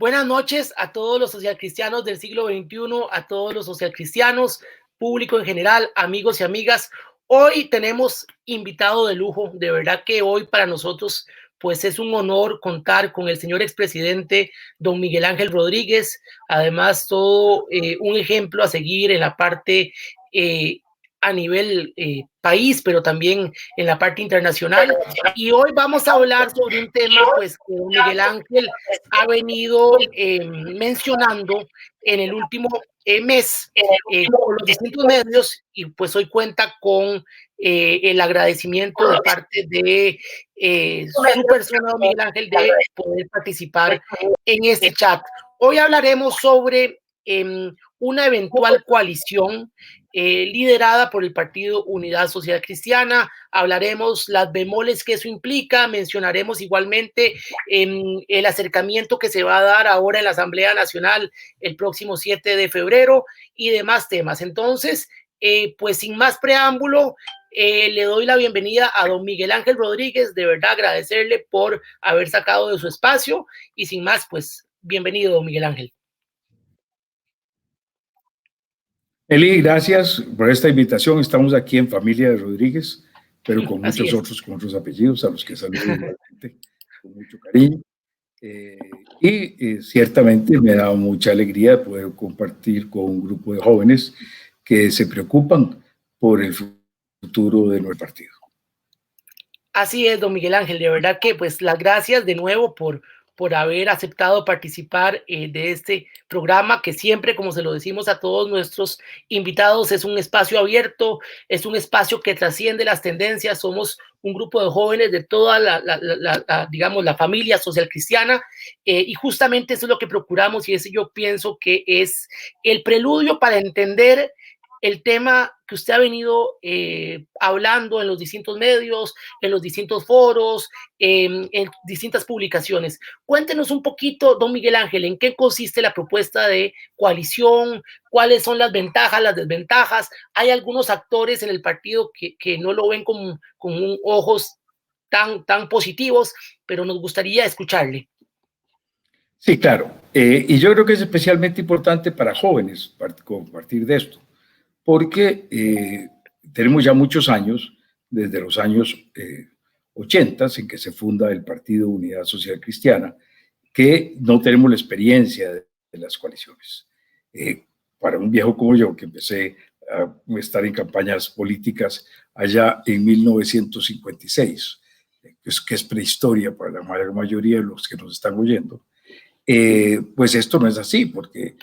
Buenas noches a todos los socialcristianos del siglo XXI, a todos los socialcristianos, público en general, amigos y amigas. Hoy tenemos invitado de lujo, de verdad que hoy para nosotros pues es un honor contar con el señor expresidente don Miguel Ángel Rodríguez, además todo un ejemplo a seguir en la parte a nivel país, pero también en la parte internacional. Y hoy vamos a hablar sobre un tema pues que don Miguel Ángel ha venido mencionando en el último mes por los distintos medios, y pues hoy cuenta con el agradecimiento de parte de su persona, don Miguel Ángel, de poder participar en este chat. Hoy hablaremos sobre una eventual coalición liderada por el Partido Unidad Social Cristiana. Hablaremos las bemoles que eso implica, mencionaremos igualmente el acercamiento que se va a dar ahora en la Asamblea Nacional el próximo 7 de febrero y demás temas. Entonces, pues sin más preámbulo, le doy la bienvenida a don Miguel Ángel Rodríguez, de verdad agradecerle por haber sacado de su espacio y sin más, pues bienvenido, don Miguel Ángel. Eli, gracias por esta invitación. Estamos aquí en familia de Rodríguez, pero con muchos otros, con otros apellidos, a los que saludo igualmente con mucho cariño. Ciertamente me ha dado mucha alegría de poder compartir con un grupo de jóvenes que se preocupan por el futuro de nuestro partido. Así es, don Miguel Ángel, de verdad que pues las gracias de nuevo por haber aceptado participar de este programa que siempre, como se lo decimos a todos nuestros invitados, es un espacio abierto, es un espacio que trasciende las tendencias. Somos un grupo de jóvenes de toda digamos, la familia social cristiana y justamente eso es lo que procuramos y ese yo pienso que es el preludio para entender el tema que usted ha venido hablando en los distintos medios, en los distintos foros, en distintas publicaciones. Cuéntenos un poquito, don Miguel Ángel, en qué consiste la propuesta de coalición, cuáles son las ventajas, las desventajas. Hay algunos actores en el partido que no lo ven con ojos tan positivos, pero nos gustaría escucharle. Sí, claro. Y yo creo que es especialmente importante para jóvenes compartir de esto, porque tenemos ya muchos años, desde los años 80, en que se funda el Partido Unidad Social Cristiana, que no tenemos la experiencia de las coaliciones. Para un viejo como yo, que empecé a estar en campañas políticas allá en 1956, que es prehistoria para la mayoría de los que nos están oyendo, pues esto no es así, porque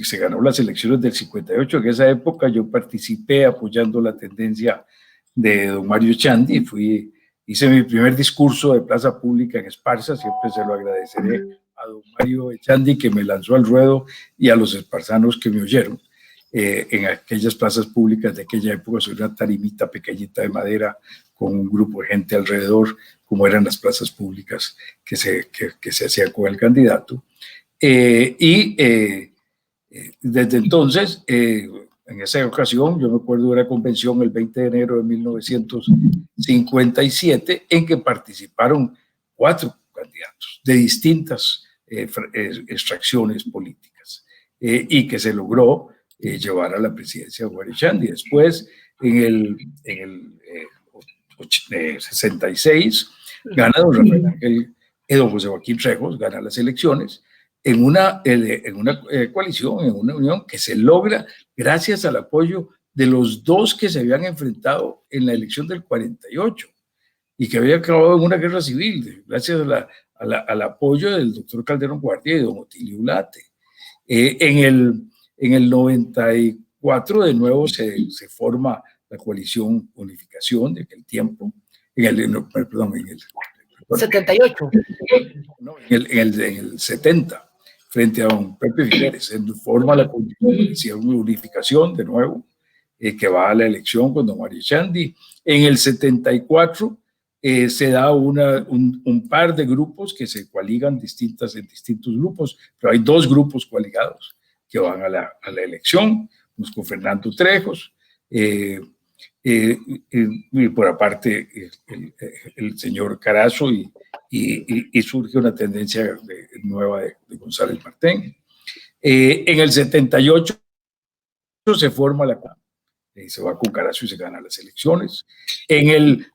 se ganó las elecciones del 58. En esa época yo participé apoyando la tendencia de don Mario Echandi, hice mi primer discurso de plaza pública en Esparza, siempre se lo agradeceré a don Mario Echandi que me lanzó al ruedo y a los esparzanos que me oyeron en aquellas plazas públicas de aquella época, sobre una tarimita pequeñita de madera con un grupo de gente alrededor, como eran las plazas públicas que se hacían con el candidato. Desde entonces, en esa ocasión, yo me acuerdo de una convención el 20 de enero de 1957 en que participaron 4 candidatos de distintas extracciones políticas y que se logró llevar a la presidencia de Mario Echandi. Después, en el 66, gana don Rafael Ángel, don José Joaquín Trejos, gana las elecciones en una coalición, en una unión que se logra gracias al apoyo de los 2 que se habían enfrentado en la elección del 48 y que había acabado en una guerra civil, gracias al apoyo del doctor Calderón Guardia y don Otilio Ulate. En el 94 de nuevo se forma la coalición Unificación de aquel tiempo, en el 78. No, en el 70, frente a don Pepe Figueres, se forma la coalición Unificación de nuevo, que va a la elección con don Mario Echandi. En el 74 se da un par de grupos que se coaligan en distintos grupos, pero hay 2 grupos coaligados que van a la elección, unos con Fernando Trejos, y por aparte el señor Carazo y surge una tendencia nueva de González Martín. En el 78 se forma la se va con Carazo y se gana las elecciones. En el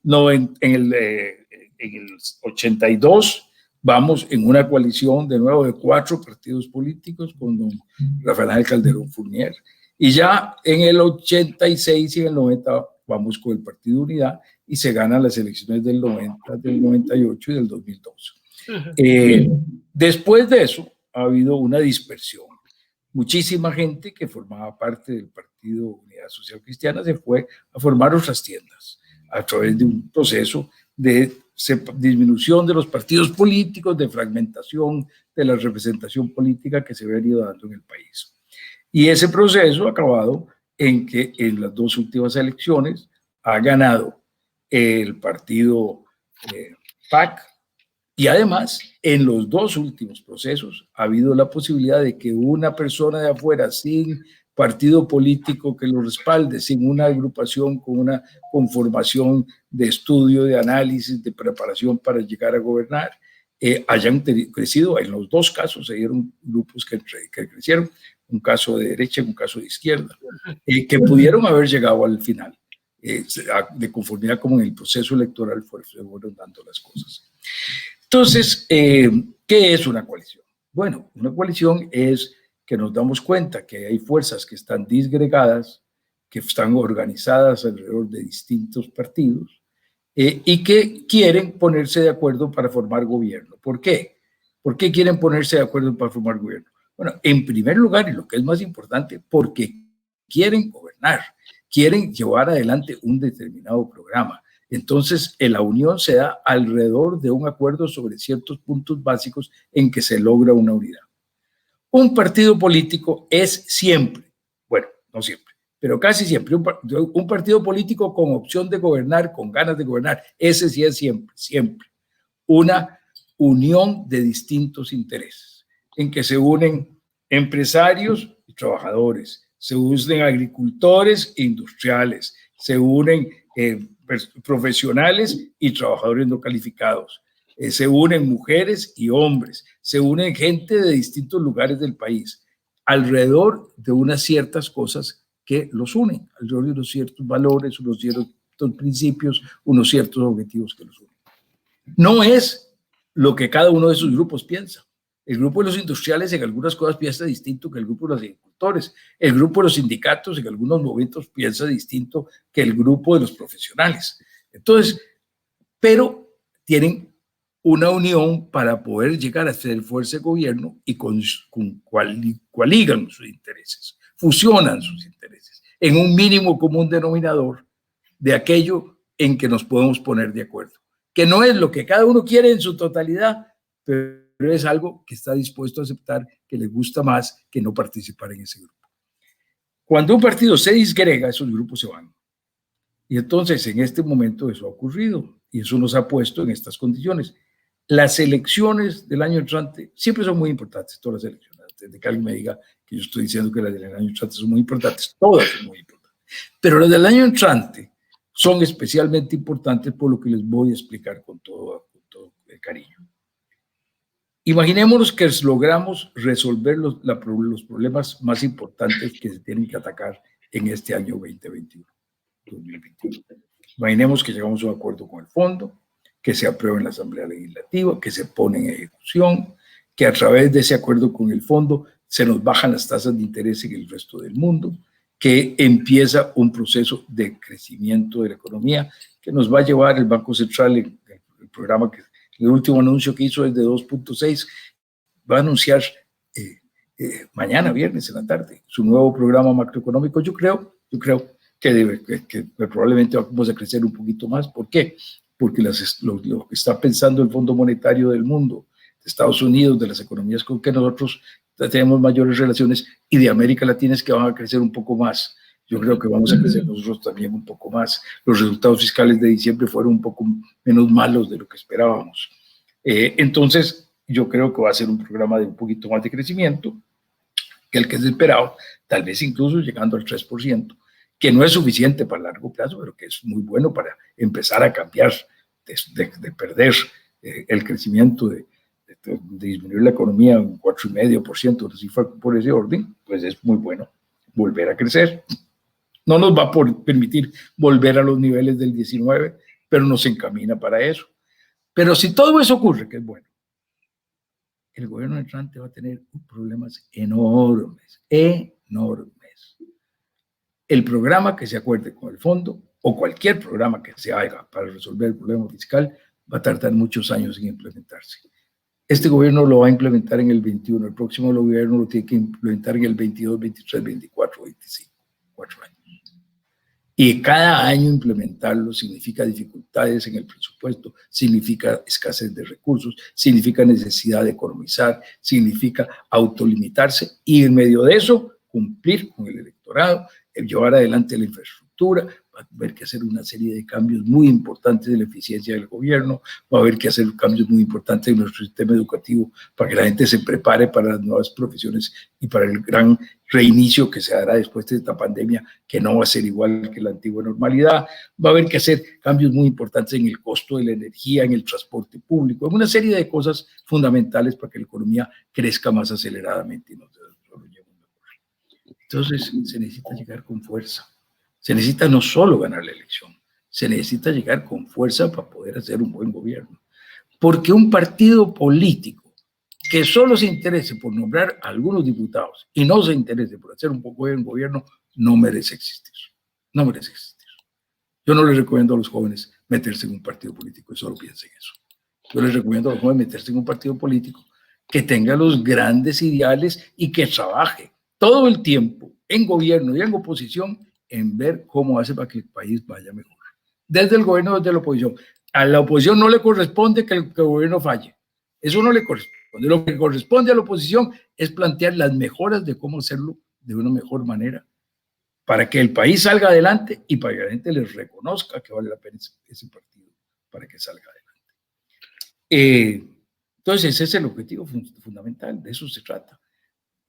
82 vamos en una coalición de nuevo de 4 partidos políticos con don Rafael Ángel Calderón Fournier. Y ya en el 86 y en el 90 vamos con el Partido Unidad y se ganan las elecciones del 90, del 98 y del 2002. Después de eso ha habido una dispersión. Muchísima gente que formaba parte del Partido Unidad Social Cristiana se fue a formar otras tiendas a través de un proceso de disminución de los partidos políticos, de fragmentación de la representación política que se había ido dando en el país. Y ese proceso ha acabado en que en las 2 últimas elecciones ha ganado el partido PAC, y además en los 2 últimos procesos ha habido la posibilidad de que una persona de afuera sin partido político que lo respalde, sin una agrupación con una conformación de estudio, de análisis, de preparación para llegar a gobernar, hayan crecido. En los 2 casos se dieron grupos que crecieron, un caso de derecha y un caso de izquierda, que pudieron haber llegado al final, de conformidad como en el proceso electoral se fueron dando las cosas. Entonces, ¿qué es una coalición? Bueno, una coalición es que nos damos cuenta que hay fuerzas que están disgregadas, que están organizadas alrededor de distintos partidos y que quieren ponerse de acuerdo para formar gobierno. ¿Por qué? ¿Por qué quieren ponerse de acuerdo para formar gobierno? Bueno, en primer lugar, y lo que es más importante, porque quieren gobernar, quieren llevar adelante un determinado programa. Entonces, la unión se da alrededor de un acuerdo sobre ciertos puntos básicos en que se logra una unidad. Un partido político es siempre, bueno, no siempre, pero casi siempre, un partido político con opción de gobernar, con ganas de gobernar, ese sí es siempre una unión de distintos intereses, en que se unen empresarios y trabajadores, se unen agricultores e industriales, se unen profesionales y trabajadores no calificados, se unen mujeres y hombres, se unen gente de distintos lugares del país, alrededor de unas ciertas cosas que los unen, alrededor de unos ciertos valores, unos ciertos principios, unos ciertos objetivos que los unen. No es lo que cada uno de esos grupos piensa. El grupo de los industriales en algunas cosas piensa distinto que el grupo de los agricultores. El grupo de los sindicatos en algunos momentos piensa distinto que el grupo de los profesionales. Entonces, pero tienen una unión para poder llegar a ser fuerza de gobierno y coaligan sus intereses, fusionan sus intereses en un mínimo común denominador de aquello en que nos podemos poner de acuerdo, que no es lo que cada uno quiere en su totalidad, pero es algo que está dispuesto a aceptar, que le gusta más que no participar en ese grupo. Cuando un partido se disgrega, esos grupos se van. Y entonces, en este momento eso ha ocurrido y eso nos ha puesto en estas condiciones. Las elecciones del año entrante siempre son muy importantes, todas las elecciones. Desde que alguien me diga que yo estoy diciendo que las del año entrante son muy importantes, todas son muy importantes. Pero las del año entrante son especialmente importantes por lo que les voy a explicar con todo el cariño. Imaginémonos que logramos resolver los problemas más importantes que se tienen que atacar en este año 2021. Imaginemos que llegamos a un acuerdo con el fondo, que se aprueba en la Asamblea Legislativa, que se pone en ejecución, que a través de ese acuerdo con el fondo se nos bajan las tasas de interés en el resto del mundo, que empieza un proceso de crecimiento de la economía que nos va a llevar el Banco Central, el programa que el último anuncio que hizo es de 2.6, va a anunciar mañana, viernes en la tarde, su nuevo programa macroeconómico. Yo creo que probablemente vamos a crecer un poquito más. ¿Por qué? Porque lo que está pensando el Fondo Monetario del mundo, de Estados Unidos, de las economías con que nosotros tenemos mayores relaciones y de América Latina es que van a crecer un poco más. Yo creo que vamos a crecer nosotros también un poco más. Los resultados fiscales de diciembre fueron un poco menos malos de lo que esperábamos. Entonces, yo creo que va a ser un programa de un poquito más de crecimiento que el que es esperado, tal vez incluso llegando al 3%, que no es suficiente para largo plazo, pero que es muy bueno para empezar a cambiar, de perder el crecimiento, de disminuir la economía un 4,5%, si fue por ese orden, pues es muy bueno volver a crecer. No nos va a permitir volver a los niveles del 19, pero nos encamina para eso. Pero si todo eso ocurre, que es bueno, el gobierno entrante va a tener problemas enormes, enormes. El programa que se acuerde con el fondo o cualquier programa que se haga para resolver el problema fiscal va a tardar muchos años en implementarse. Este gobierno lo va a implementar en el 21, el próximo gobierno lo tiene que implementar en el 22, 23, 24, 25, 4 años. Y cada año implementarlo significa dificultades en el presupuesto, significa escasez de recursos, significa necesidad de economizar, significa autolimitarse y en medio de eso cumplir con el electorado, llevar adelante la infraestructura. Va a haber que hacer una serie de cambios muy importantes en la eficiencia del gobierno, va a haber que hacer cambios muy importantes en nuestro sistema educativo para que la gente se prepare para las nuevas profesiones y para el gran reinicio que se dará después de esta pandemia, que no va a ser igual que la antigua normalidad. Va a haber que hacer cambios muy importantes en el costo de la energía, en el transporte público, en una serie de cosas fundamentales para que la economía crezca más aceleradamente y no solo lleve un mejor. Entonces se necesita llegar con fuerza. Se necesita no solo ganar la elección, se necesita llegar con fuerza para poder hacer un buen gobierno. Porque un partido político que solo se interese por nombrar a algunos diputados y no se interese por hacer un buen gobierno, no merece existir. No merece existir. Yo no les recomiendo a los jóvenes meterse en un partido político y solo piensen eso. Yo les recomiendo a los jóvenes meterse en un partido político que tenga los grandes ideales y que trabaje todo el tiempo en gobierno y en oposición en ver cómo hace para que el país vaya mejor. Desde el gobierno, desde la oposición. A la oposición no le corresponde que el gobierno falle. Eso no le corresponde. Lo que corresponde a la oposición es plantear las mejoras de cómo hacerlo de una mejor manera para que el país salga adelante y para que la gente les reconozca que vale la pena ese partido para que salga adelante. Entonces, ese es el objetivo fundamental, de eso se trata.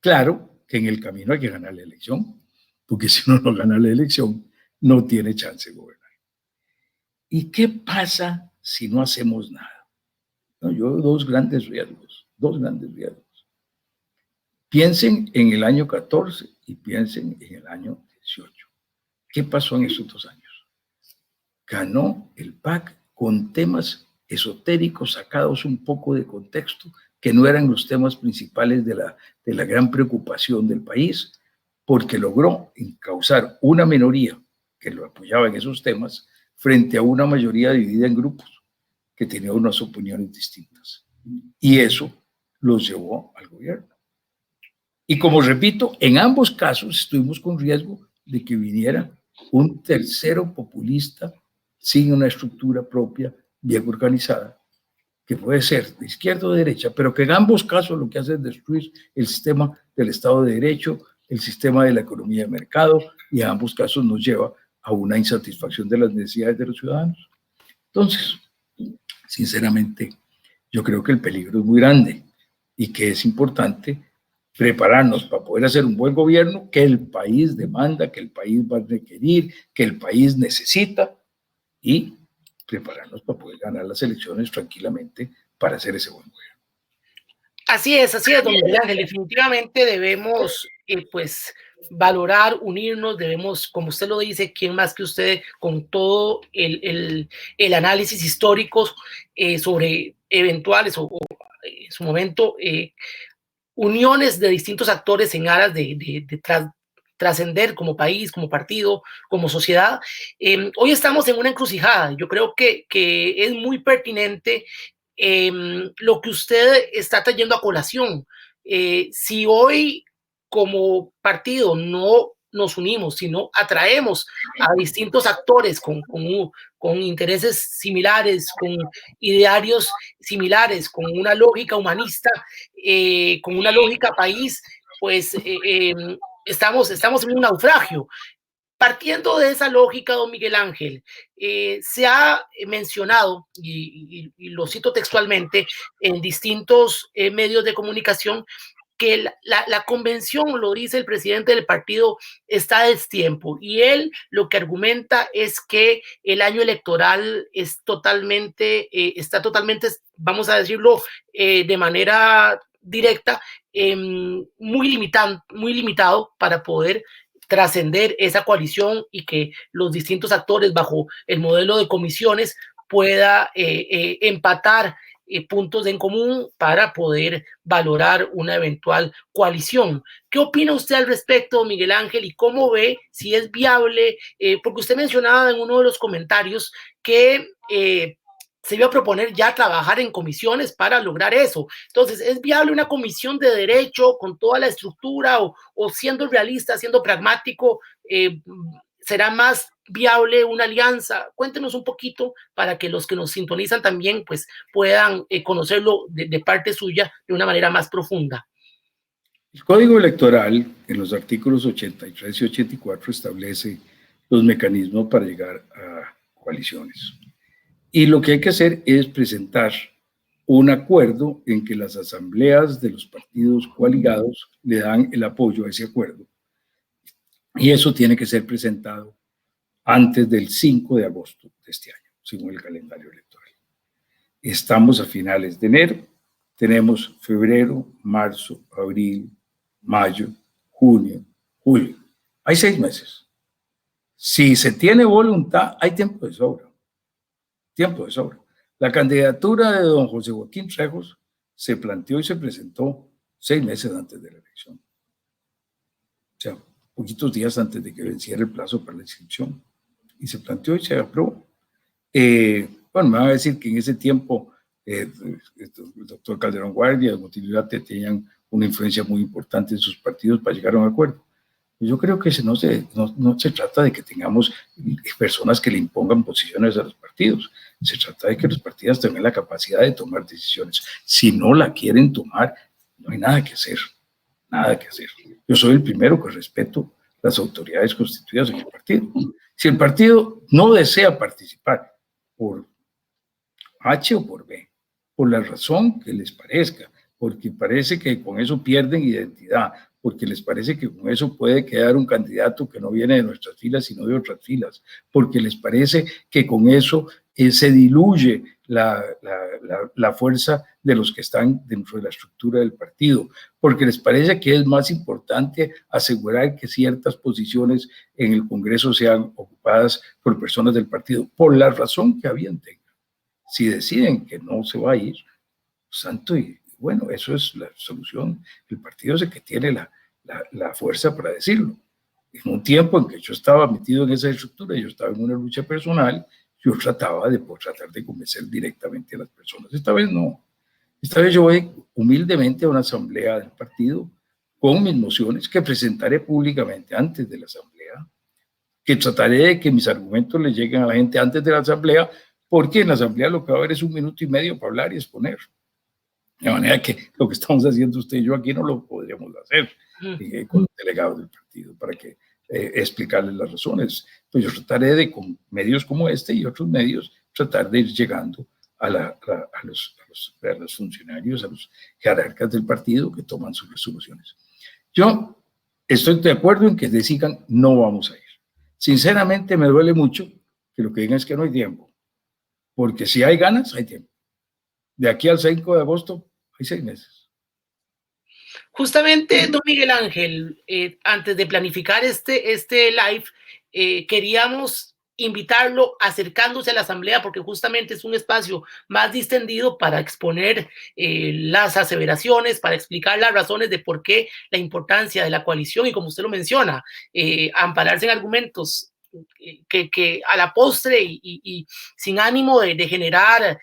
Claro que en el camino hay que ganar la elección, porque si uno no gana la elección, no tiene chance de gobernar. ¿Y qué pasa si no hacemos nada? No, yo veo dos grandes riesgos. Piensen en el año 14 y piensen en el año 18. ¿Qué pasó en esos 2 años? Ganó el PAC con temas esotéricos sacados un poco de contexto, que no eran los temas principales de la gran preocupación del país, porque logró encauzar una minoría que lo apoyaba en esos temas frente a una mayoría dividida en grupos que tenía unas opiniones distintas. Y eso los llevó al gobierno. Y como repito, en ambos casos estuvimos con riesgo de que viniera un tercero populista sin una estructura propia bien organizada, que puede ser de izquierda o de derecha, pero que en ambos casos lo que hace es destruir el sistema del Estado de Derecho, el sistema de la economía de mercado, y en ambos casos nos lleva a una insatisfacción de las necesidades de los ciudadanos. Entonces, sinceramente, yo creo que el peligro es muy grande y que es importante prepararnos para poder hacer un buen gobierno que el país demanda, que el país va a requerir, que el país necesita, y prepararnos para poder ganar las elecciones tranquilamente para hacer ese buen gobierno. Así es, don Miguel Ángel. Definitivamente debemos, pues, valorar, unirnos, debemos, como usted lo dice, quién más que usted, con todo el análisis histórico sobre eventuales o en su momento uniones de distintos actores en aras de trascender como país, como partido, como sociedad. Hoy estamos en una encrucijada. Yo creo que es muy pertinente lo que usted está trayendo a colación. Si hoy como partido no nos unimos, sino atraemos a distintos actores con intereses similares, con idearios similares, con una lógica humanista, con una lógica país, pues estamos en un naufragio. Partiendo de esa lógica, don Miguel Ángel, se ha mencionado, y lo cito textualmente, en distintos medios de comunicación, que la convención, lo dice el presidente del partido, está a destiempo, y él lo que argumenta es que el año electoral es totalmente, está totalmente, vamos a decirlo de manera directa, muy limitado para poder trascender esa coalición y que los distintos actores bajo el modelo de comisiones pueda empatar puntos en común para poder valorar una eventual coalición. ¿Qué opina usted al respecto, Miguel Ángel, y cómo ve si es viable? Porque usted mencionaba en uno de los comentarios que se iba a proponer ya trabajar en comisiones para lograr eso. Entonces, ¿es viable una comisión de derecho con toda la estructura o siendo realista, siendo pragmático, será más viable una alianza? Cuéntenos un poquito para que los que nos sintonizan también pues puedan conocerlo de parte suya de una manera más profunda. El Código Electoral, en los artículos 83 y 84, establece los mecanismos para llegar a coaliciones. Y lo que hay que hacer es presentar un acuerdo en que las asambleas de los partidos coaligados le dan el apoyo a ese acuerdo. Y eso tiene que ser presentado antes del 5 de agosto de este año, según el calendario electoral. Estamos a finales de enero, tenemos febrero, marzo, abril, mayo, junio, julio. Hay 6 meses. Si se tiene voluntad, hay tiempo de sobra. Tiempo de sobra. La candidatura de don José Joaquín Trejos se planteó y se presentó 6 meses antes de la elección. O sea, poquitos días antes de que venciera el plazo para la inscripción. Y se planteó y se aprobó. Bueno, me van a decir que en ese tiempo el doctor Calderón Guardia y el Motilidad tenían una influencia muy importante en sus partidos para llegar a un acuerdo. Yo creo que no se trata de que tengamos personas que le impongan posiciones a los partidos. Se trata de que los partidos tengan la capacidad de tomar decisiones. Si no la quieren tomar, no hay nada que hacer. Nada que hacer. Yo soy el primero que respeto las autoridades constituidas en el partido. Si el partido no desea participar por H o por B, por la razón que les parezca, porque parece que con eso pierden identidad, porque les parece que con eso puede quedar un candidato que no viene de nuestras filas, sino de otras filas, porque les parece que con eso se diluye la fuerza de los que están dentro de la estructura del partido, porque les parece que es más importante asegurar que ciertas posiciones en el Congreso sean ocupadas por personas del partido, por la razón que habían tengan. Si deciden que no se va a ir, santo y bueno, eso es la solución. El partido es el que tiene la fuerza para decirlo. En un tiempo en que yo estaba metido en esa estructura, yo estaba en una lucha personal, yo trataba de tratar de convencer directamente a las personas. Esta vez no. Esta vez yo voy humildemente a una asamblea del partido con mis mociones que presentaré públicamente antes de la asamblea, que trataré de que mis argumentos le lleguen a la gente antes de la asamblea, porque en la asamblea lo que va a haber es 1 minuto y medio para hablar y exponer. De manera que lo que estamos haciendo usted y yo aquí no lo podríamos hacer con los delegados del partido para que explicarles las razones. Pues yo trataré de, con medios como este y otros medios, tratar de ir llegando a los funcionarios, a los jerarcas del partido que toman sus resoluciones. Yo estoy de acuerdo en que decidan no vamos a ir. Sinceramente me duele mucho que lo que digan es que no hay tiempo, porque si hay ganas, hay tiempo. De aquí al 5 de agosto hay 6 meses. Justamente, don Miguel Ángel, antes de planificar este live, queríamos invitarlo acercándose a la asamblea porque justamente es un espacio más distendido para exponer las aseveraciones, para explicar las razones de por qué la importancia de la coalición y como usted lo menciona, ampararse en argumentos que a la postre y sin ánimo de generar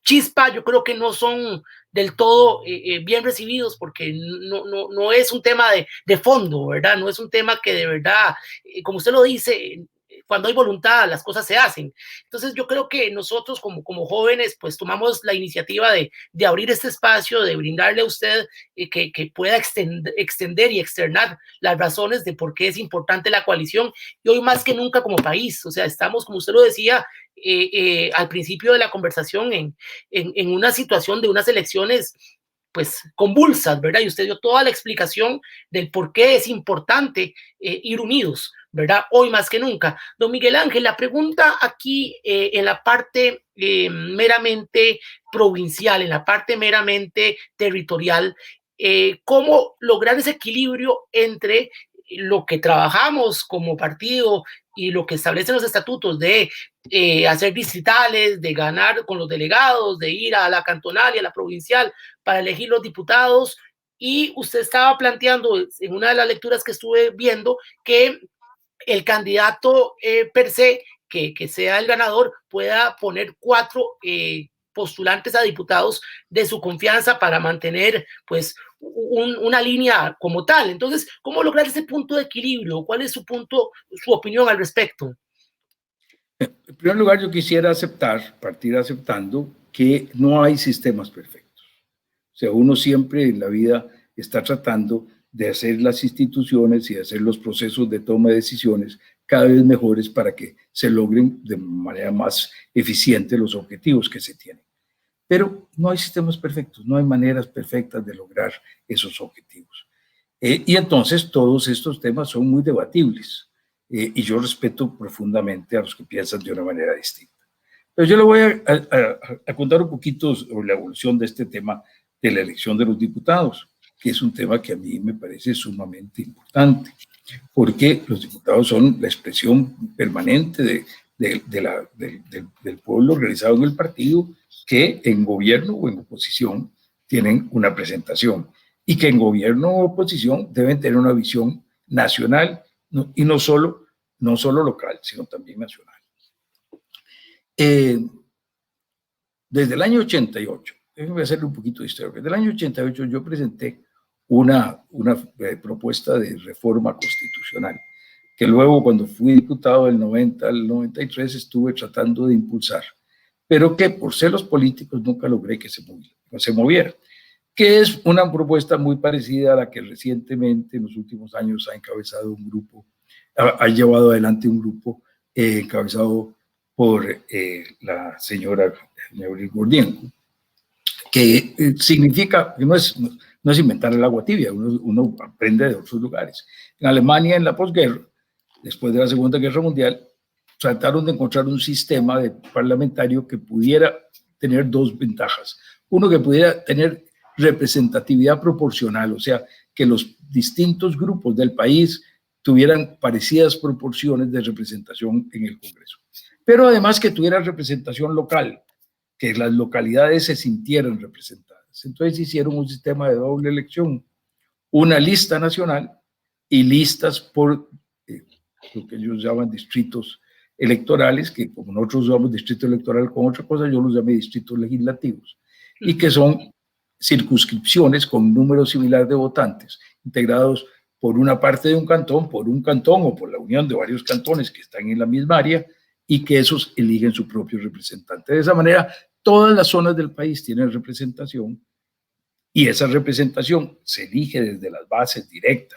chispa, yo creo que no son del todo bien recibidos porque no es un tema de fondo, ¿verdad? No es un tema que de verdad, como usted lo dice, cuando hay voluntad las cosas se hacen. Entonces yo creo que nosotros como jóvenes pues tomamos la iniciativa de abrir este espacio, de brindarle a usted que pueda extender y externar las razones de por qué es importante la coalición y hoy más que nunca como país. O sea, estamos, como usted lo decía, al principio de la conversación en una situación de unas elecciones pues convulsas, ¿verdad? Y usted dio toda la explicación del por qué es importante ir unidos, ¿verdad? Hoy más que nunca. Don Miguel Ángel, la pregunta aquí en la parte meramente provincial, en la parte meramente territorial, ¿cómo lograr ese equilibrio entre lo que trabajamos como partido y lo que establecen los estatutos de hacer distritales, de ganar con los delegados, de ir a la cantonal y a la provincial para elegir los diputados? Y usted estaba planteando en una de las lecturas que estuve viendo que el candidato per se, que sea el ganador, pueda poner 4 postulantes a diputados de su confianza para mantener pues una línea como tal. Entonces, ¿cómo lograr ese punto de equilibrio? ¿Cuál es su opinión al respecto? En primer lugar, yo quisiera partir aceptando que no hay sistemas perfectos. O sea, uno siempre en la vida está tratando de hacer las instituciones y hacer los procesos de toma de decisiones cada vez mejores para que se logren de manera más eficiente los objetivos que se tienen. Pero no hay sistemas perfectos, no hay maneras perfectas de lograr esos objetivos. Y entonces todos estos temas son muy debatibles. Y yo respeto profundamente a los que piensan de una manera distinta. Pero yo le voy a contar un poquito sobre la evolución de este tema de la elección de los diputados, que es un tema que a mí me parece sumamente importante, porque los diputados son la expresión permanente del pueblo organizado en el partido, que en gobierno o en oposición tienen una presentación, y que en gobierno o oposición deben tener una visión nacional, y no solo local, sino también nacional. Desde el año 88, déjenme hacerle un poquito de historia. Desde el año 88 yo presenté una propuesta de reforma constitucional, que luego cuando fui diputado del 90 al 93 estuve tratando de impulsar, pero que por celos políticos nunca logré que se moviera, que es una propuesta muy parecida a la que recientemente, en los últimos años, ha encabezado un grupo, ha llevado adelante un grupo encabezado por la señora Neuril Gordienko, que significa que no es inventar el agua tibia, uno aprende de otros lugares. En Alemania, en la posguerra, después de la Segunda Guerra Mundial, trataron de encontrar un sistema parlamentario que pudiera tener dos ventajas. Uno, que pudiera tener representatividad proporcional, o sea, que los distintos grupos del país tuvieran parecidas proporciones de representación en el Congreso. Pero además que tuviera representación local, que las localidades se sintieran representadas. Entonces hicieron un sistema de doble elección, una lista nacional y listas por lo que ellos llaman distritos electorales, que como nosotros llamamos distrito electoral con otra cosa, yo los llamé distritos legislativos, y que son circunscripciones con un número similar de votantes, integrados por una parte de un cantón o por la unión de varios cantones que están en la misma área, y que esos eligen su propio representante. De esa manera, todas las zonas del país tienen representación, y esa representación se elige desde las bases directa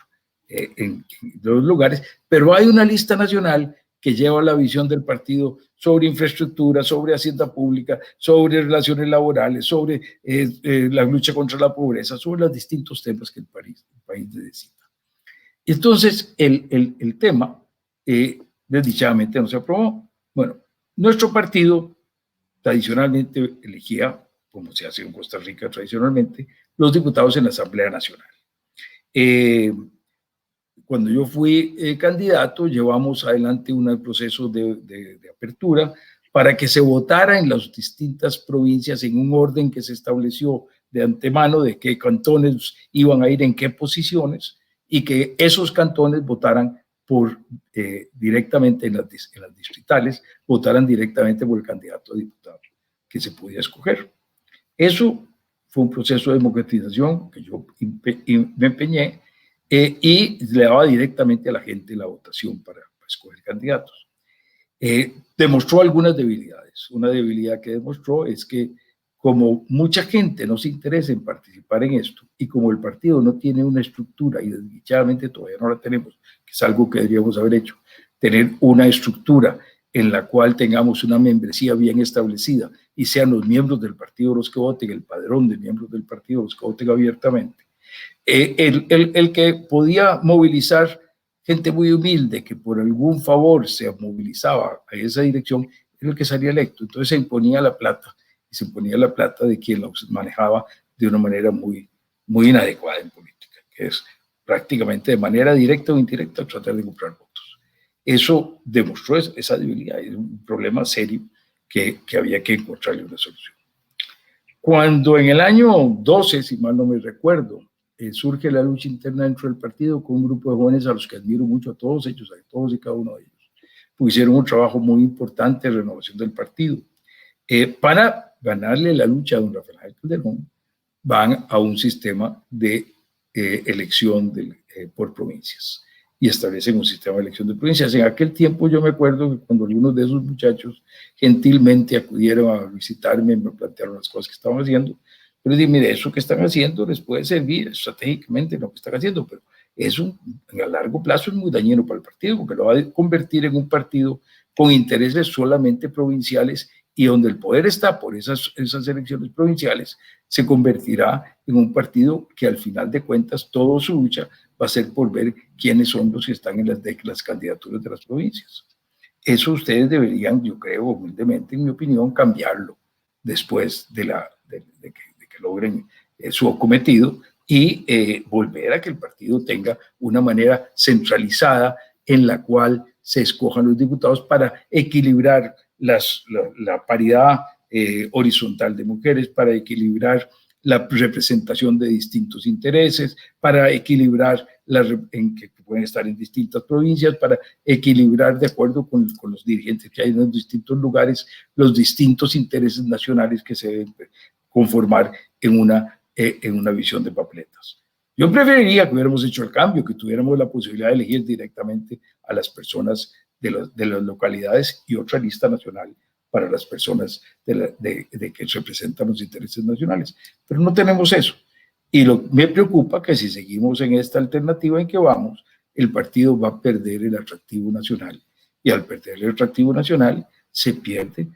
en los lugares, pero hay una lista nacional que lleva la visión del partido sobre infraestructura, sobre hacienda pública, sobre relaciones laborales, sobre la lucha contra la pobreza, sobre los distintos temas que el país necesita. Entonces, el tema desdichadamente no se aprobó. Bueno, nuestro partido tradicionalmente elegía, como se hace en Costa Rica tradicionalmente, los diputados en la Asamblea Nacional. Cuando yo fui candidato, llevamos adelante un proceso de apertura para que se votara en las distintas provincias en un orden que se estableció de antemano de qué cantones iban a ir en qué posiciones, y que esos cantones votaran directamente en las distritales, votaran directamente por el candidato a diputado que se podía escoger. Eso fue un proceso de democratización que yo me empeñé, y le daba directamente a la gente la votación para escoger candidatos. Demostró algunas debilidades. Una debilidad que demostró es que, como mucha gente no se interesa en participar en esto, y como el partido no tiene una estructura, y desdichadamente todavía no la tenemos, que es algo que deberíamos haber hecho, tener una estructura en la cual tengamos una membresía bien establecida y sean los miembros del partido los que voten, el padrón de miembros del partido los que voten abiertamente. El que podía movilizar gente muy humilde que por algún favor se movilizaba a esa dirección era el que salía electo. Entonces se imponía la plata, y se imponía la plata de quien los manejaba de una manera muy, muy inadecuada en política, que es prácticamente de manera directa o indirecta tratar de comprar votos. Eso demostró esa debilidad, es un problema serio que había que encontrarle una solución. Cuando en el año 12, si mal no me recuerdo, surge la lucha interna dentro del partido con un grupo de jóvenes a los que admiro mucho, a todos ellos, a todos y cada uno de ellos, pues hicieron un trabajo muy importante de renovación del partido. Para ganarle la lucha a don Rafael Calderón, van a un sistema de elección por provincias y establecen un sistema de elección de provincias. En aquel tiempo yo me acuerdo que cuando algunos de esos muchachos gentilmente acudieron a visitarme, me plantearon las cosas que estaban haciendo, pero dije, mire, eso que están haciendo les puede servir estratégicamente lo que están haciendo, pero eso a largo plazo es muy dañino para el partido, porque lo va a convertir en un partido con intereses solamente provinciales y donde el poder está por esas elecciones provinciales, se convertirá en un partido que al final de cuentas toda su lucha va a ser por ver quiénes son los que están en las candidaturas de las provincias. Eso ustedes deberían, yo creo, humildemente, en mi opinión, cambiarlo después de que logren su cometido y volver a que el partido tenga una manera centralizada en la cual se escojan los diputados para equilibrar la paridad horizontal de mujeres, para equilibrar la representación de distintos intereses, para equilibrar en que pueden estar en distintas provincias, para equilibrar de acuerdo con los dirigentes que hay en los distintos lugares, los distintos intereses nacionales que se deben conformar en una visión de papeletas. Yo preferiría que hubiéramos hecho el cambio, que tuviéramos la posibilidad de elegir directamente a las personas de las localidades y otra lista nacional para las personas de que representan los intereses nacionales. Pero no tenemos eso. Y me preocupa que si seguimos en esta alternativa en que vamos, el partido va a perder el atractivo nacional. Y al perder el atractivo nacional, se pierde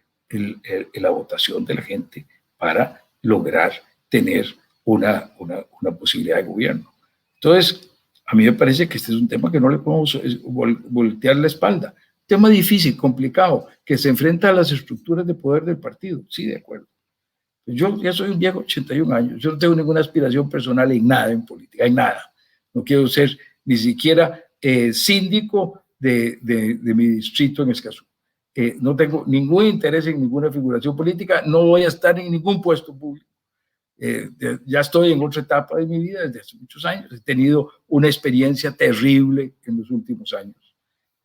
la votación de la gente para lograr tener una posibilidad de gobierno. Entonces, a mí me parece que este es un tema que no le podemos voltear la espalda. Tema difícil, complicado, que se enfrenta a las estructuras de poder del partido. Sí, de acuerdo. Yo ya soy un viejo, 81 años. Yo no tengo ninguna aspiración personal en nada en política, en nada. No quiero ser ni siquiera síndico de mi distrito en Escazú. No tengo ningún interés en ninguna figuración política. No voy a estar en ningún puesto público. Ya estoy en otra etapa de mi vida desde hace muchos años. He tenido una experiencia terrible en los últimos años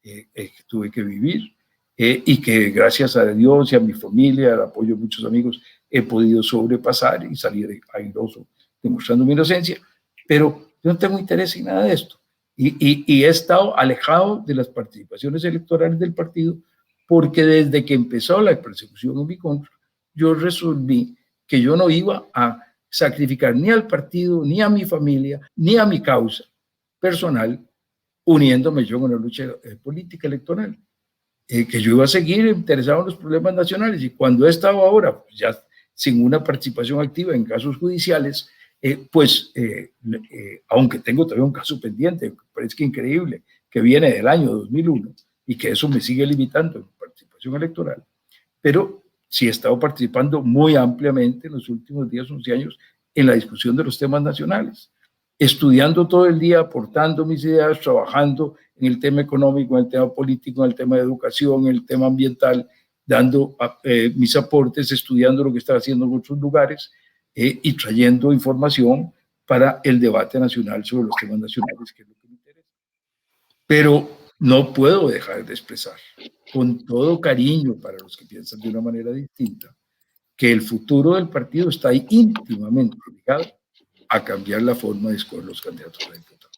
que tuve que vivir y que gracias a Dios y a mi familia, al apoyo de muchos amigos, he podido sobrepasar y salir airoso demostrando mi inocencia. Pero yo no tengo interés en nada de esto y he estado alejado de las participaciones electorales del partido porque desde que empezó la persecución en mi contra, yo resolví que yo no iba a sacrificar ni al partido, ni a mi familia, ni a mi causa personal, uniéndome yo en una lucha política electoral, que yo iba a seguir interesado en los problemas nacionales y cuando he estado ahora, pues ya sin una participación activa en casos judiciales, aunque tengo todavía un caso pendiente, parece que increíble, que viene del año 2001 y que eso me sigue limitando en participación electoral, pero sí he estado participando muy ampliamente en los últimos 10 o 11 años en la discusión de los temas nacionales, estudiando todo el día, aportando mis ideas, trabajando en el tema económico, en el tema político, en el tema de educación, en el tema ambiental, dando mis aportes, estudiando lo que está haciendo en otros lugares y trayendo información para el debate nacional sobre los temas nacionales, que es lo que me interesa. Pero no puedo dejar de expresar, con todo cariño para los que piensan de una manera distinta, que el futuro del partido está ahí íntimamente ligado a cambiar la forma de escoger los candidatos a diputados.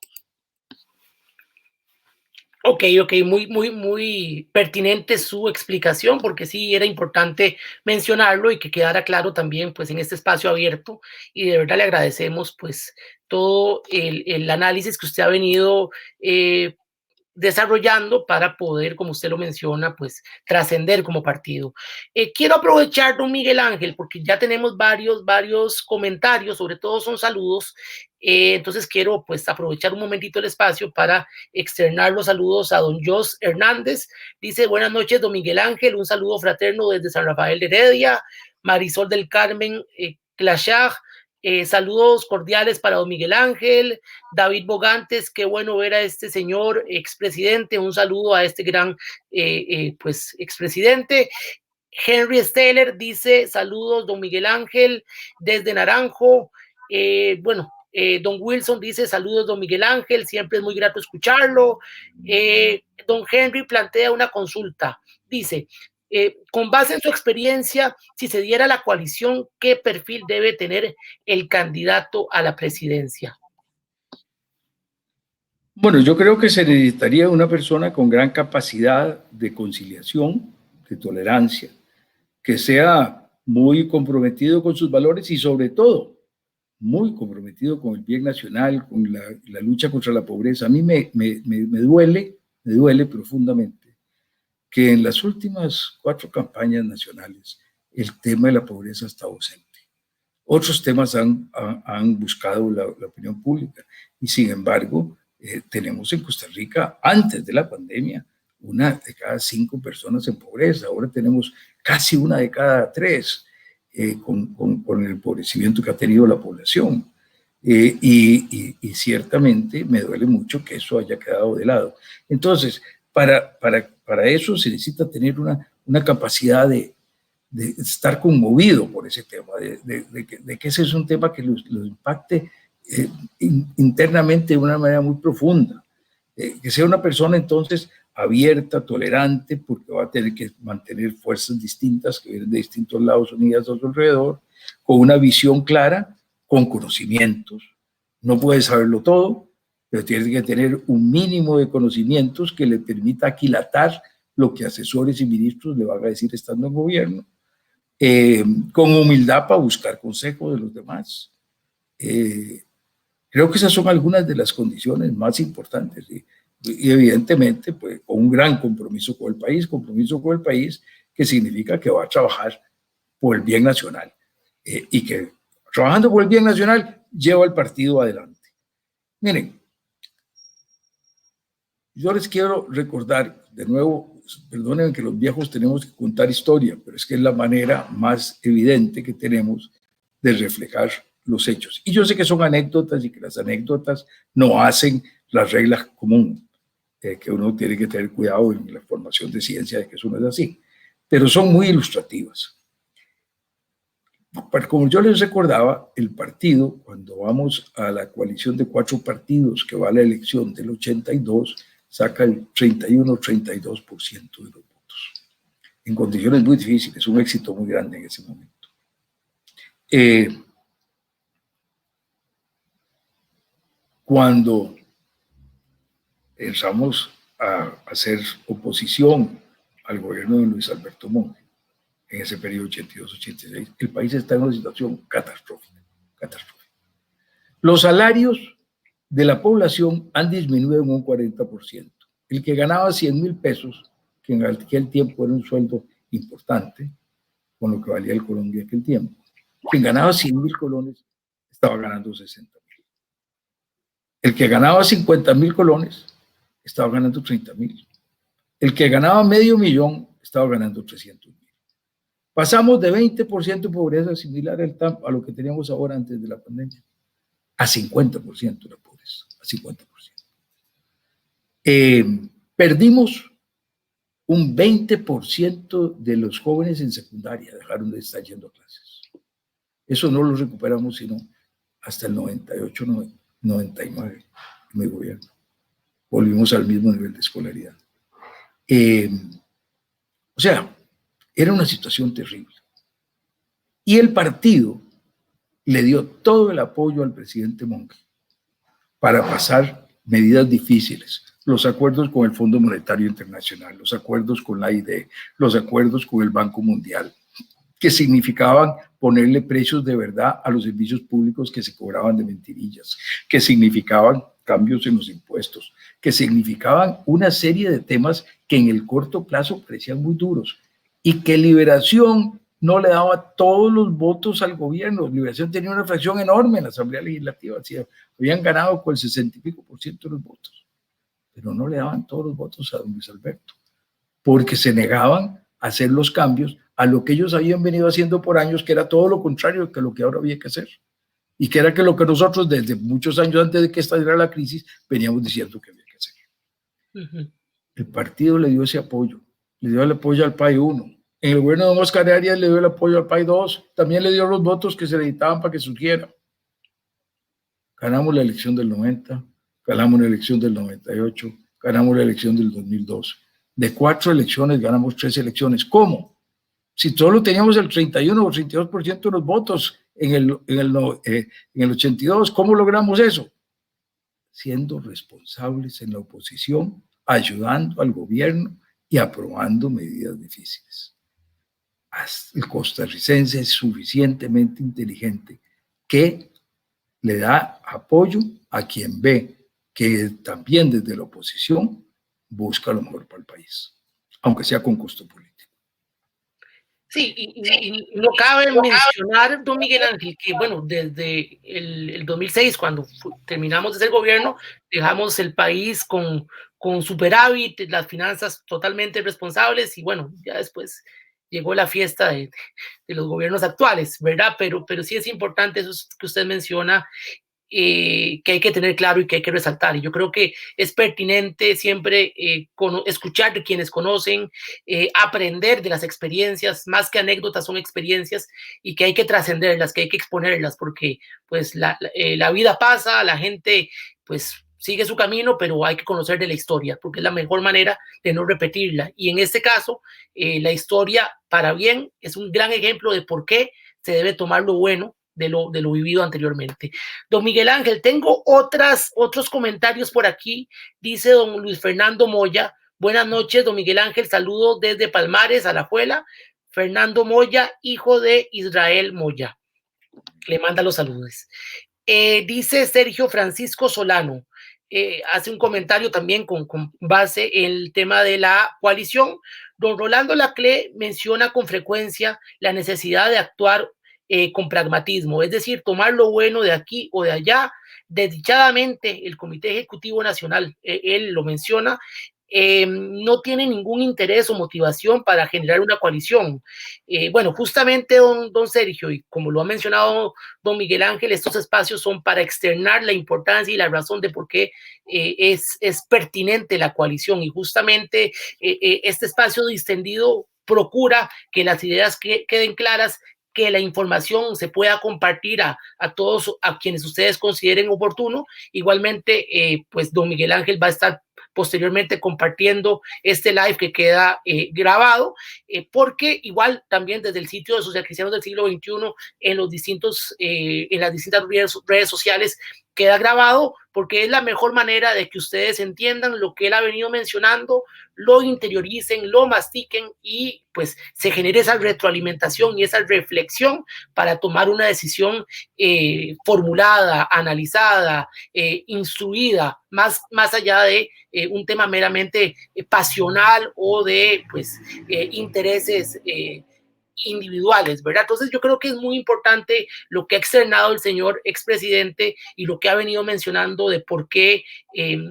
Ok, muy pertinente su explicación, porque sí era importante mencionarlo y que quedara claro también, pues, en este espacio abierto, y de verdad le agradecemos, pues, todo el análisis que usted ha venido desarrollando para poder, como usted lo menciona, pues trascender como partido. Quiero aprovechar, don Miguel Ángel, porque ya tenemos varios comentarios, sobre todo son saludos, entonces quiero pues aprovechar un momentito el espacio para externar los saludos a don Jos Hernández. Dice: buenas noches, don Miguel Ángel, un saludo fraterno desde San Rafael de Heredia. Marisol del Carmen Clachard, saludos cordiales para don Miguel Ángel. David Bogantes, qué bueno ver a este señor expresidente, un saludo a este gran pues expresidente. Henry Steller dice: saludos, don Miguel Ángel, desde Naranjo. Bueno, don Wilson dice: saludos, don Miguel Ángel, siempre es muy grato escucharlo. Don Henry plantea una consulta, dice: con base en su experiencia, si se diera la coalición, ¿qué perfil debe tener el candidato a la presidencia? Bueno, yo creo que se necesitaría una persona con gran capacidad de conciliación, de tolerancia, que sea muy comprometido con sus valores y sobre todo muy comprometido con el bien nacional, con la lucha contra la pobreza. A mí me duele profundamente que en las últimas 4 campañas nacionales el tema de la pobreza está ausente. Otros temas han buscado la opinión pública y sin embargo tenemos en Costa Rica, antes de la pandemia, 1 de cada 5 personas en pobreza. Ahora tenemos casi 1 de cada 3 con el empobrecimiento que ha tenido la población. Y ciertamente me duele mucho que eso haya quedado de lado. Entonces, para eso se necesita tener una capacidad de estar conmovido por ese tema, de que ese es un tema que los impacte internamente de una manera muy profunda, que sea una persona entonces abierta, tolerante, porque va a tener que mantener fuerzas distintas que vienen de distintos lados unidas a su alrededor, con una visión clara, con conocimientos. No puede saberlo todo, pero tiene que tener un mínimo de conocimientos que le permita aquilatar lo que asesores y ministros le van a decir estando en gobierno, con humildad para buscar consejo de los demás. Creo que esas son algunas de las condiciones más importantes y evidentemente pues, con un gran compromiso con el país que significa que va a trabajar por el bien nacional y que trabajando por el bien nacional lleva al partido adelante. Miren, yo les quiero recordar de nuevo, perdonen que los viejos tenemos que contar historia, pero es que es la manera más evidente que tenemos de reflejar los hechos. Y yo sé que son anécdotas y que las anécdotas no hacen las reglas comunes, que uno tiene que tener cuidado en la formación de ciencia de que eso no es así, pero son muy ilustrativas. Como yo les recordaba, el partido, cuando vamos a la coalición de 4 partidos que va a la elección del 82, saca el 31-32% de los votos. En condiciones muy difíciles, un éxito muy grande en ese momento. Cuando empezamos a hacer oposición al gobierno de Luis Alberto Monge, en ese periodo 82-86, el país está en una situación catastrófica. Los salarios de la población han disminuido en un 40%. El que ganaba 100,000 pesos, que en aquel tiempo era un sueldo importante, con lo que valía el colón de aquel tiempo, quien ganaba 100,000 colones estaba ganando 60,000. El que ganaba 50,000 colones estaba ganando 30,000. El que ganaba $500,000 estaba ganando 300,000. Pasamos de 20% de pobreza similar a lo que teníamos ahora antes de la pandemia, a 50% de pobreza, a 50%. Perdimos un 20% de los jóvenes en secundaria, dejaron de estar yendo a clases. Eso no lo recuperamos sino hasta el 98, 99, en mi gobierno. Volvimos al mismo nivel de escolaridad. O sea, era una situación terrible. Y el partido le dio todo el apoyo al presidente Monge para pasar medidas difíciles, los acuerdos con el Fondo Monetario Internacional, los acuerdos con la AID, los acuerdos con el Banco Mundial, que significaban ponerle precios de verdad a los servicios públicos que se cobraban de mentirillas, que significaban cambios en los impuestos, que significaban una serie de temas que en el corto plazo parecían muy duros, y que Liberación no le daba todos los votos al gobierno. Liberación tenía una fracción enorme en la Asamblea Legislativa, habían ganado con el 60 y pico % de los votos, pero no le daban todos los votos a don Luis Alberto, porque se negaban a hacer los cambios a lo que ellos habían venido haciendo por años, que era todo lo contrario de lo que ahora había que hacer, y que era que lo que nosotros desde muchos años antes de que estallara la crisis veníamos diciendo que había que hacer. El partido le dio ese apoyo, le dio el apoyo al PAI 1, en el gobierno de don Oscar Arias le dio el apoyo al PAI 2, también le dio los votos que se necesitaban para que surgiera. Ganamos la elección del 90, ganamos la elección del 98, ganamos la elección del 2002. De 4 elecciones ganamos 3 elecciones. ¿Cómo? Si solo teníamos el 31 o 32% de los votos en el 82, ¿cómo logramos eso? Siendo responsables en la oposición, ayudando al gobierno y aprobando medidas difíciles. El costarricense es suficientemente inteligente que le da apoyo a quien ve que también desde la oposición busca lo mejor para el país, aunque sea con costo político. Sí, y no cabe mencionar, don Miguel Ángel, que bueno, desde el 2006, cuando terminamos de ser gobierno, dejamos el país con superávit, las finanzas totalmente responsables, y bueno, ya después llegó la fiesta de los gobiernos actuales, ¿verdad? Pero sí es importante eso que usted menciona, que hay que tener claro y que hay que resaltar. Y yo creo que es pertinente siempre escuchar de quienes conocen, aprender de las experiencias, más que anécdotas son experiencias, y que hay que trascenderlas, que hay que exponerlas, porque pues la vida pasa, la gente pues sigue su camino, pero hay que conocer de la historia, porque es la mejor manera de no repetirla. Y en este caso, la historia para bien es un gran ejemplo de por qué se debe tomar lo bueno de lo vivido anteriormente. Don Miguel Ángel, tengo otros comentarios por aquí. Dice don Luis Fernando Moya: buenas noches, don Miguel Ángel, saludo desde Palmares, Alajuela. Fernando Moya, hijo de Israel Moya, le manda los saludos. Dice Sergio Francisco Solano, hace un comentario también con base en el tema de la coalición. Don Rolando Laclé menciona con frecuencia la necesidad de actuar con pragmatismo, es decir, tomar lo bueno de aquí o de allá. Desdichadamente, el Comité Ejecutivo Nacional, él lo menciona, no tiene ningún interés o motivación para generar una coalición. Bueno, justamente don Sergio, y como lo ha mencionado don Miguel Ángel, estos espacios son para externar la importancia y la razón de por qué es pertinente la coalición, y justamente este espacio distendido procura que las ideas queden claras, que la información se pueda compartir a todos, a quienes ustedes consideren oportuno. Igualmente, pues don Miguel Ángel va a estar posteriormente compartiendo este live que queda grabado, porque igual también desde el sitio de Socialcristianos del Siglo XXI en las distintas redes sociales queda grabado, porque es la mejor manera de que ustedes entiendan lo que él ha venido mencionando, lo interioricen, lo mastiquen, y pues se genere esa retroalimentación y esa reflexión para tomar una decisión formulada, analizada, instruida, más allá de un tema meramente pasional o de pues intereses individuales, ¿verdad? Entonces yo creo que es muy importante lo que ha externado el señor expresidente y lo que ha venido mencionando de por qué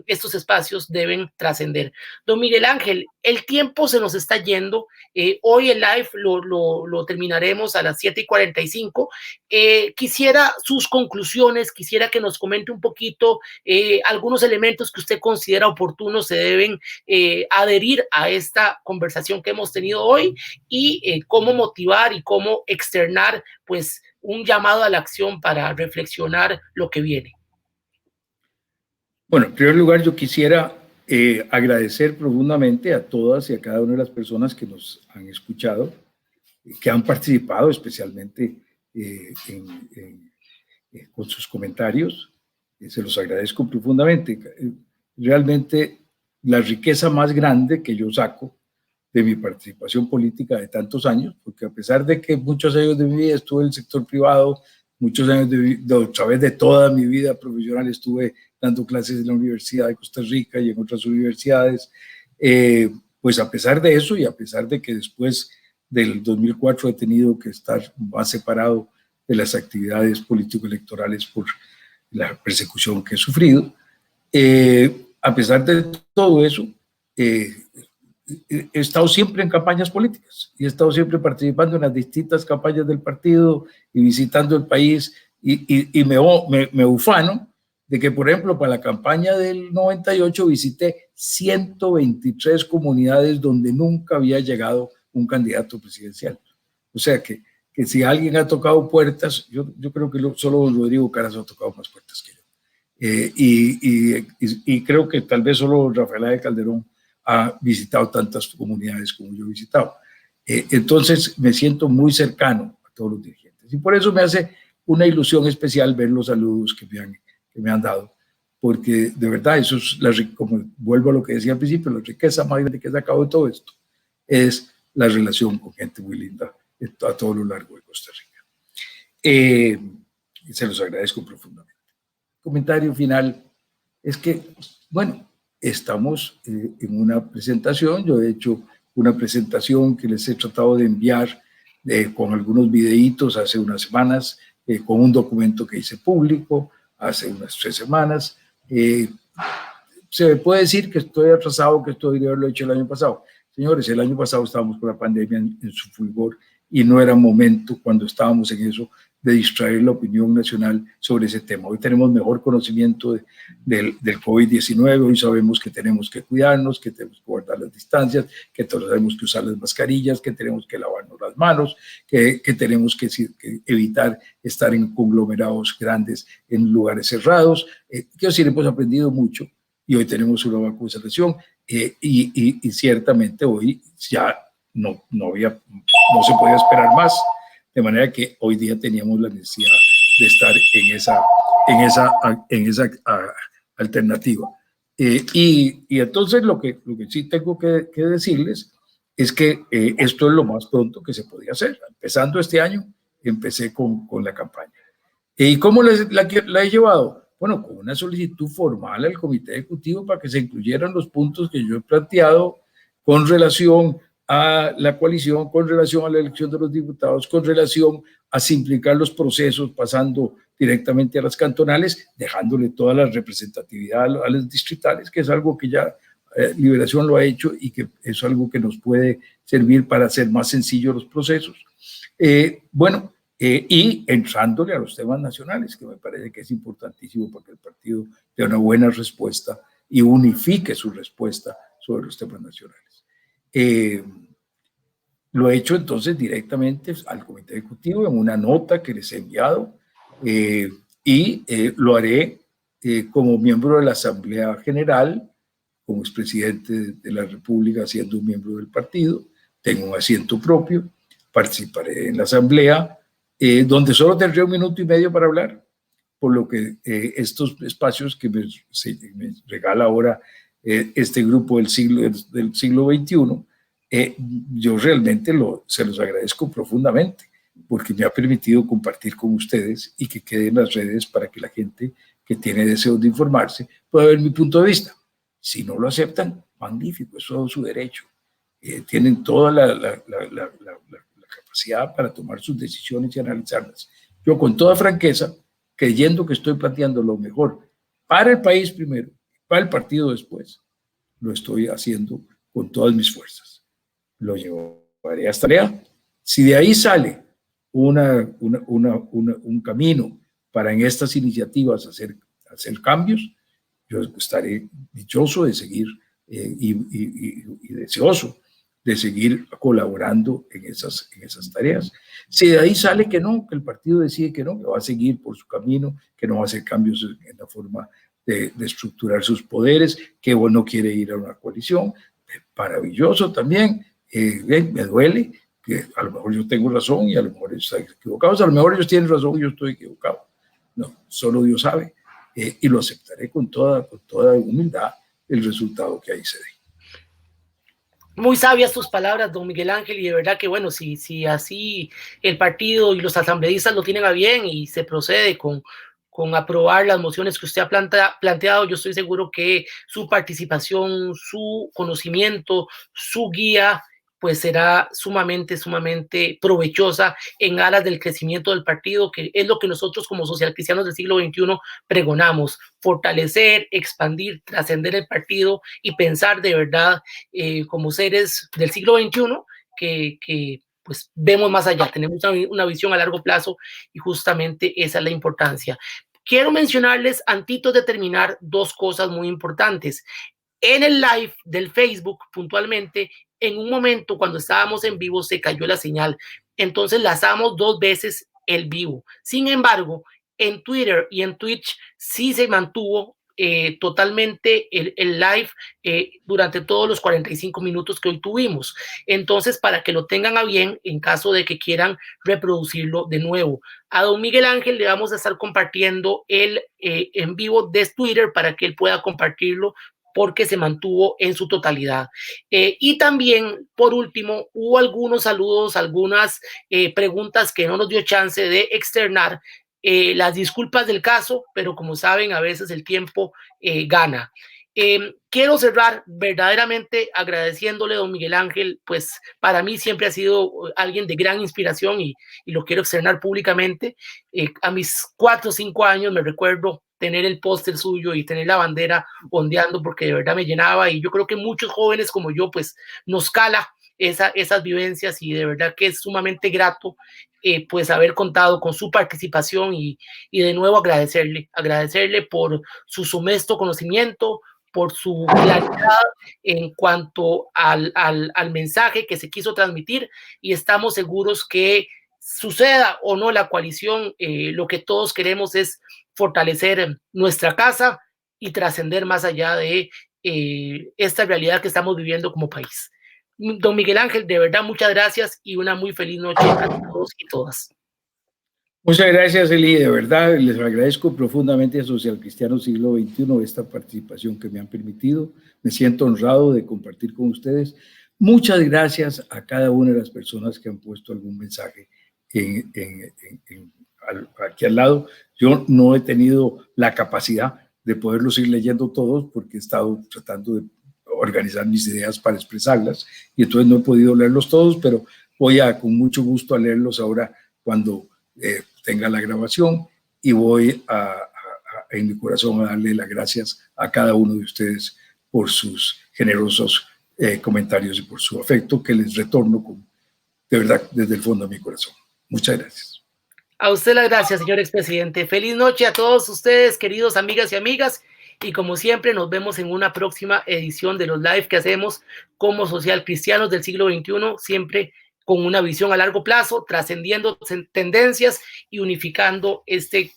estos espacios deben trascender. Don Miguel Ángel, el tiempo se nos está yendo. Hoy el live lo terminaremos a las 7:45. Quisiera sus conclusiones, quisiera que nos comente un poquito algunos elementos que usted considera oportunos se deben adherir a esta conversación que hemos tenido hoy, y cómo motivar y cómo externar pues un llamado a la acción para reflexionar lo que viene. Bueno, en primer lugar yo quisiera agradecer profundamente a todas y a cada una de las personas que nos han escuchado, que han participado especialmente con sus comentarios. Se los agradezco profundamente. Realmente la riqueza más grande que yo saco de mi participación política de tantos años, porque a pesar de que muchos años de mi vida estuve en el sector privado, muchos años a través de toda mi vida profesional estuve dando clases en la Universidad de Costa Rica y en otras universidades. Pues a pesar de eso y a pesar de que después del 2004 he tenido que estar más separado de las actividades político-electorales por la persecución que he sufrido, a pesar de todo eso, he estado siempre en campañas políticas y he estado siempre participando en las distintas campañas del partido y visitando el país y me ufano de que, por ejemplo, para la campaña del 98 visité 123 comunidades donde nunca había llegado un candidato presidencial. O sea que si alguien ha tocado puertas, yo creo que solo Rodrigo Carazo ha tocado más puertas que yo. Y creo que tal vez solo Rafael de Calderón ha visitado tantas comunidades como yo he visitado. Entonces me siento muy cercano a todos los dirigentes. Y por eso me hace una ilusión especial ver los saludos que me han dado, porque de verdad eso es, como vuelvo a lo que decía al principio, la riqueza más grande que he sacado de todo esto es la relación con gente muy linda a todo lo largo de Costa Rica. Se los agradezco profundamente. Comentario final es que, bueno, estamos en una presentación. Yo he hecho una presentación que les he tratado de enviar con algunos videitos hace unas semanas, con un documento que hice público hace unas 3 semanas. Se puede decir que estoy atrasado, que esto debería haberlo hecho el año pasado. Señores, el año pasado estábamos con la pandemia en su fulgor y no era momento, cuando estábamos en eso, de distraer la opinión nacional sobre ese tema. Hoy tenemos mejor conocimiento del COVID-19, hoy sabemos que tenemos que cuidarnos, que tenemos que guardar las distancias, que tenemos que usar las mascarillas, que tenemos que lavarnos las manos, que tenemos que evitar estar en conglomerados grandes en lugares cerrados. Quiero decir, hemos aprendido mucho y hoy tenemos una vacunación y ciertamente hoy ya no se podía esperar más. De manera que hoy día teníamos la necesidad de estar en esa alternativa. Y entonces lo que sí tengo que decirles es que esto es lo más pronto que se podía hacer. Empezando este año, empecé con la campaña. ¿Y cómo la he llevado? Bueno, con una solicitud formal al Comité Ejecutivo para que se incluyeran los puntos que yo he planteado con relación a la coalición, con relación a la elección de los diputados, con relación a simplificar los procesos, pasando directamente a las cantonales, dejándole toda la representatividad a las distritales, que es algo que ya Liberación lo ha hecho y que es algo que nos puede servir para hacer más sencillos los procesos. Y entrándole a los temas nacionales, que me parece que es importantísimo para que el partido dé una buena respuesta y unifique su respuesta sobre los temas nacionales. Lo he hecho entonces directamente al Comité Ejecutivo en una nota que les he enviado y lo haré como miembro de la Asamblea General, como expresidente de la República, siendo un miembro del partido. Tengo un asiento propio, participaré en la Asamblea, donde solo tendré 1 minuto y medio para hablar, por lo que estos espacios que me regala ahora este grupo del siglo XXI, yo realmente se los agradezco profundamente, porque me ha permitido compartir con ustedes y que quede en las redes para que la gente que tiene deseos de informarse pueda ver mi punto de vista. Si no lo aceptan, magnífico, eso es su derecho. Tienen toda la capacidad para tomar sus decisiones y analizarlas. Yo, con toda franqueza, creyendo que estoy planteando lo mejor para el país primero, para el partido después, lo estoy haciendo con todas mis fuerzas. Lo llevaré hasta allá. Si de ahí sale un camino para en estas iniciativas hacer cambios, yo estaré dichoso de seguir y deseoso de seguir colaborando en esas tareas. Si de ahí sale que no, que el partido decide que no, que va a seguir por su camino, que no va a hacer cambios en la forma de estructurar sus poderes, que no quiere ir a una coalición, maravilloso también. Me duele que a lo mejor yo tengo razón y a lo mejor están equivocados, a lo mejor ellos tienen razón y yo estoy equivocado. No, solo Dios sabe, y lo aceptaré con toda humildad el resultado que ahí se dé. Muy sabias tus palabras, don Miguel Ángel, y de verdad que bueno, si así el partido y los asambleístas lo tienen a bien y se procede con con aprobar las mociones que usted ha planteado. Yo estoy seguro que su participación, su conocimiento, su guía, pues será sumamente provechosa en aras del crecimiento del partido, que es lo que nosotros como socialcristianos del siglo XXI pregonamos: fortalecer, expandir, trascender el partido y pensar de verdad como seres del siglo XXI que pues vemos más allá, tenemos una visión a largo plazo, y justamente esa es la importancia. Quiero mencionarles, antes de terminar, dos cosas muy importantes. En el live del Facebook, puntualmente, en un momento cuando estábamos en vivo se cayó la señal, entonces lanzamos 2 veces el vivo. Sin embargo, en Twitter y en Twitch sí se mantuvo totalmente el live durante todos los 45 minutos que hoy tuvimos. Entonces, para que lo tengan a bien en caso de que quieran reproducirlo de nuevo. A don Miguel Ángel le vamos a estar compartiendo el en vivo de Twitter para que él pueda compartirlo, porque se mantuvo en su totalidad. Y también, por último, hubo algunos saludos, algunas preguntas que no nos dio chance de externar. Las disculpas del caso, pero como saben, a veces el tiempo gana. Quiero cerrar verdaderamente agradeciéndole a don Miguel Ángel, pues para mí siempre ha sido alguien de gran inspiración, y lo quiero externar públicamente. A mis 4 o 5 años me recuerdo tener el póster suyo y tener la bandera ondeando, porque de verdad me llenaba, y yo creo que muchos jóvenes como yo pues nos cala esas vivencias, y de verdad que es sumamente grato pues haber contado con su participación, y de nuevo agradecerle por su honesto conocimiento, por su claridad en cuanto al mensaje que se quiso transmitir, y estamos seguros que suceda o no la coalición, lo que todos queremos es fortalecer nuestra casa y trascender más allá de esta realidad que estamos viviendo como país. Don Miguel Ángel, de verdad, muchas gracias y una muy feliz noche a todos y todas. Muchas gracias, Eli. De verdad, les agradezco profundamente a Social Cristiano Siglo XXI esta participación que me han permitido. Me siento honrado de compartir con ustedes. Muchas gracias a cada una de las personas que han puesto algún mensaje aquí al lado. Yo no he tenido la capacidad de poderlos ir leyendo todos, porque he estado tratando de organizar mis ideas para expresarlas, y entonces no he podido leerlos todos, pero voy con mucho gusto a leerlos ahora cuando tenga la grabación, y voy en mi corazón a darle las gracias a cada uno de ustedes por sus generosos comentarios y por su afecto, que les retorno de verdad desde el fondo de mi corazón. Muchas gracias. A usted las gracias, señor expresidente. Feliz noche a todos ustedes, queridos amigas y amigas, y como siempre nos vemos en una próxima edición de los live que hacemos como social cristianos del siglo XXI, siempre con una visión a largo plazo, trascendiendo tendencias y unificando este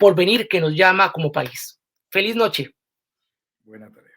porvenir que nos llama como país. Feliz noche. Buena tarea.